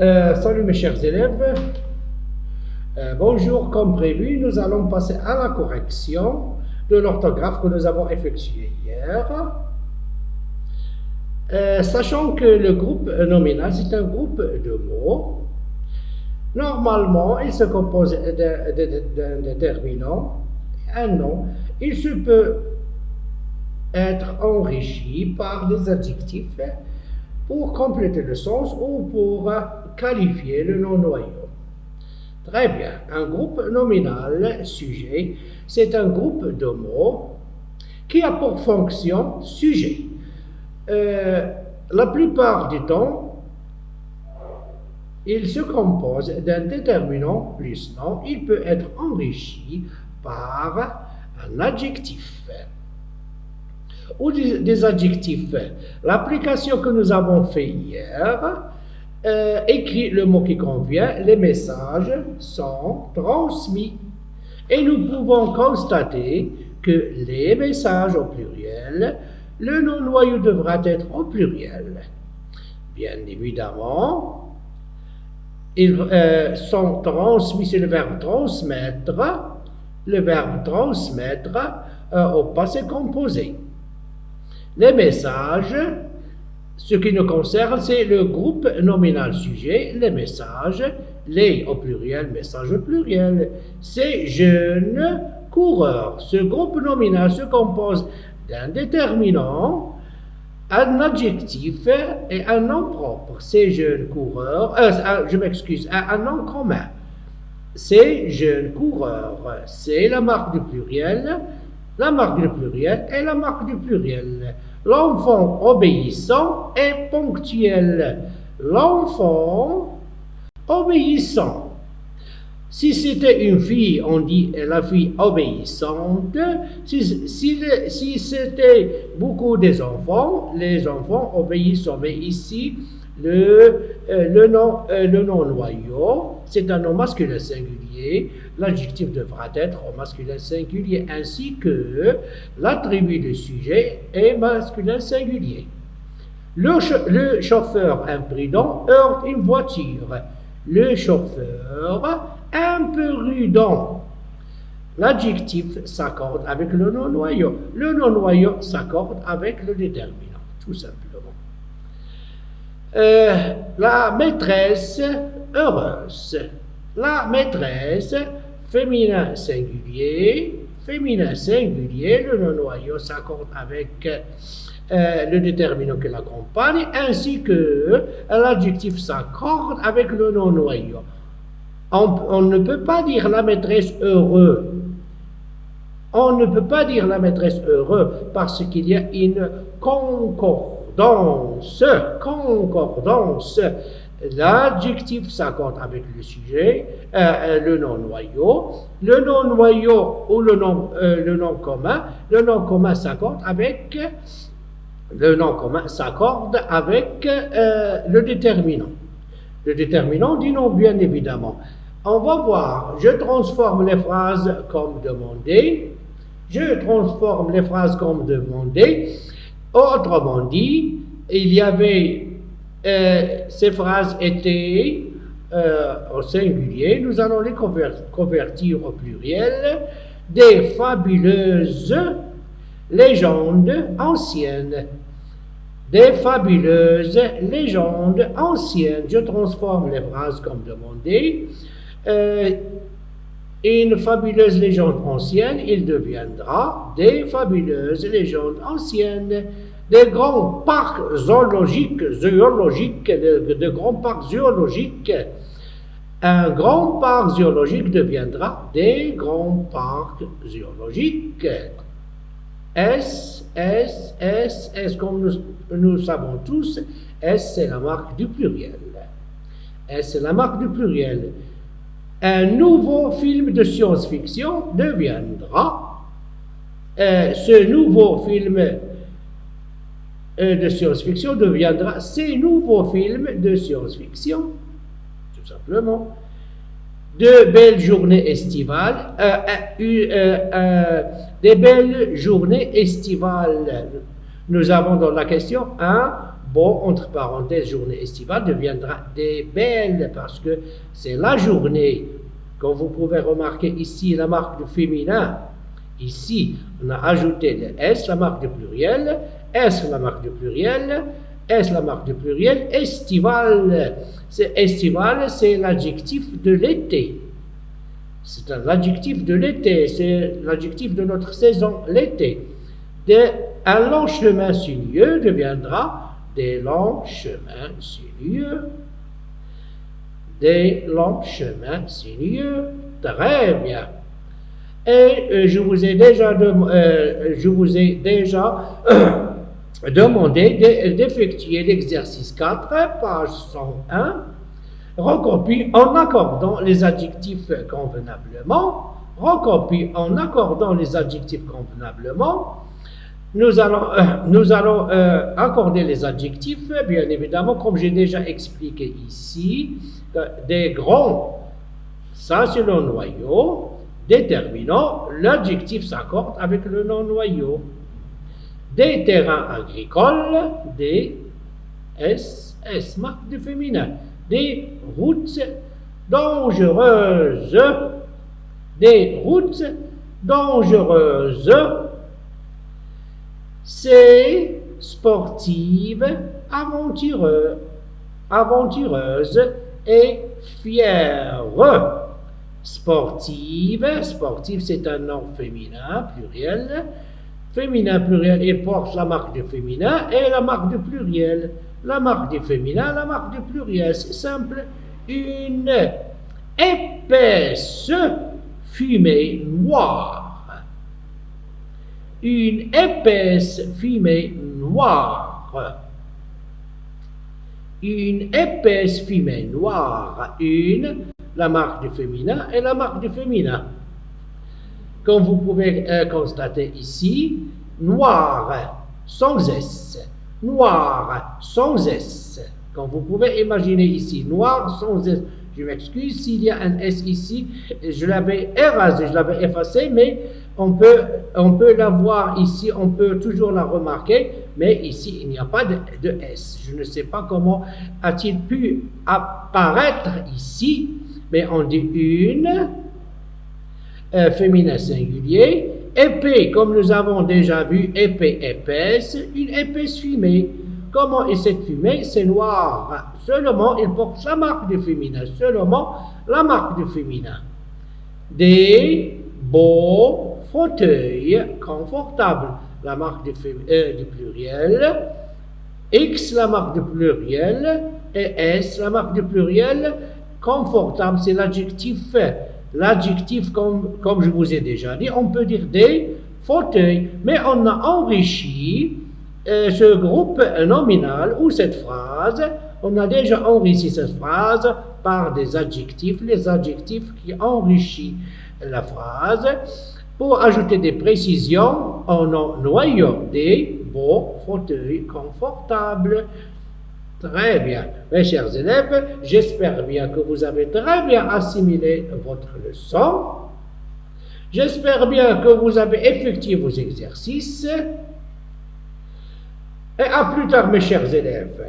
Salut mes chers élèves. Bonjour, comme prévu, nous allons passer à la correction de l'orthographe que nous avons effectuée hier. Sachant que le groupe nominal, c'est un groupe de mots. Normalement, il se compose d'un déterminant, un nom. Il se peut être enrichi par des adjectifs pour compléter le sens ou pour qualifier le nom noyau. Très bien. Un groupe nominal sujet, c'est un groupe de mots qui a pour fonction sujet. La plupart du temps, il se compose d'un déterminant plus nom. Il peut être enrichi par un adjectif ou des adjectifs. L'application que nous avons fait hier écrit le mot qui convient. Les messages sont transmis. Et nous pouvons constater que les messages au pluriel, le nom noyau devra être au pluriel. Bien évidemment, ils sont transmis, c'est le verbe transmettre, au passé composé. Les messages, ce qui nous concerne, c'est le groupe nominal sujet, les messages, les au pluriel, messages au pluriel. Ces jeunes coureurs. Ce groupe nominal se compose d'un déterminant, un adjectif et un nom propre. Ces jeunes coureurs, un nom commun. Ces jeunes coureurs, c'est la marque du pluriel. La marque du pluriel est la marque du pluriel. L'enfant obéissant est ponctuel. L'enfant obéissant. Si c'était une fille, on dit la fille obéissante. Si c'était beaucoup des enfants, les enfants obéissants. Mais ici, le nom noyau, c'est un nom masculin singulier. L'adjectif devra être au masculin singulier, ainsi que l'attribut du sujet est masculin singulier. Le chauffeur imprudent heurte une voiture. Le chauffeur imprudent. L'adjectif s'accorde avec le nom noyau. Le nom noyau s'accorde avec le déterminant, tout simplement. La maîtresse heureuse. La maîtresse, féminin singulier, le nom noyau s'accorde avec le déterminant qui l'accompagne, ainsi que l'adjectif s'accorde avec le nom noyau. On ne peut pas dire la maîtresse heureux. On ne peut pas dire la maîtresse heureux parce qu'il y a une concordance. L'adjectif s'accorde avec le sujet, le nom noyau. Le nom noyau ou le nom commun. Le nom commun s'accorde avec le déterminant. Le déterminant du nom, bien évidemment. On va voir. Je transforme les phrases comme demandé. Autrement dit, il y avait ces phrases étaient au singulier. Nous allons les convertir au pluriel. Des fabuleuses légendes anciennes. Des fabuleuses légendes anciennes. Je transforme les phrases comme demandé. Une fabuleuse légende ancienne, il deviendra des fabuleuses légendes anciennes. Des grands parcs zoologiques, de grands parcs zoologiques. Un grand parc zoologique deviendra des grands parcs zoologiques. S, comme nous savons tous, S c'est la marque du pluriel. Un nouveau film de science-fiction deviendra. Ce nouveau film de science-fiction deviendra ces nouveaux films de science-fiction, tout simplement. De belles journées estivales, des belles journées estivales. Nous avons dans la question un, beau, entre parenthèses, journée estivale, deviendra des belles parce que c'est la journée. Comme vous pouvez remarquer ici, la marque du féminin. Ici, on a ajouté le S, la marque du pluriel. S, la marque du pluriel. S, la marque du pluriel. Estival. Estival, c'est l'adjectif de l'été. C'est l'adjectif de l'été. C'est l'adjectif de notre saison, l'été. Un long chemin sinueux deviendra des longs chemins sinueux. Des longs chemins sinueux. Très bien. Et je vous ai déjà demandé d'effectuer l'exercice 4, page 101. Recopie en accordant les adjectifs convenablement. Recopie en accordant les adjectifs convenablement. Nous allons accorder les adjectifs, bien évidemment, comme j'ai déjà expliqué ici, des grands, ça c'est le noyau, déterminant, l'adjectif s'accorde avec le non-noyau. Des terrains agricoles, des S, marque du féminin. Des routes dangereuses, des routes dangereuses. C'est sportive, aventureuse et fière. Sportive c'est un nom féminin, pluriel. Féminin, pluriel, et porte la marque du féminin et la marque du pluriel. La marque du féminin, la marque du pluriel, c'est simple. Une épaisse fumée noire. Une épaisse fumée noire. Une épaisse fumée noire. La marque du féminin et la marque du féminin. Comme vous pouvez constater ici, noir sans S. Noir sans S. Comme vous pouvez imaginer ici, noir sans S. Je m'excuse s'il y a un S ici, je l'avais érasé, je l'avais effacé, mais on peut la voir ici, on peut toujours la remarquer, mais ici il n'y a pas de S. Je ne sais pas comment a-t-il pu apparaître ici, mais on dit une, féminin singulier, épais, comme nous avons déjà vu, épais, épaisse, une épaisse fumée. Comment est cette fumée? C'est noir. Seulement, il porte la marque du féminin. Seulement, la marque du féminin. Des beaux fauteuils confortables. La marque du pluriel. X, la marque du pluriel. Et S, la marque du pluriel. Confortable, c'est l'adjectif. L'adjectif, comme je vous ai déjà dit, on peut dire des fauteuils. Mais on a enrichi ce groupe nominal ou cette phrase, on a déjà enrichi cette phrase par des adjectifs, les adjectifs qui enrichissent la phrase. Pour ajouter des précisions, on a noyau des beaux fauteuils confortables. Très bien. Mes chers élèves, j'espère bien que vous avez très bien assimilé votre leçon. J'espère bien que vous avez effectué vos exercices. Et à plus tard, mes chers élèves.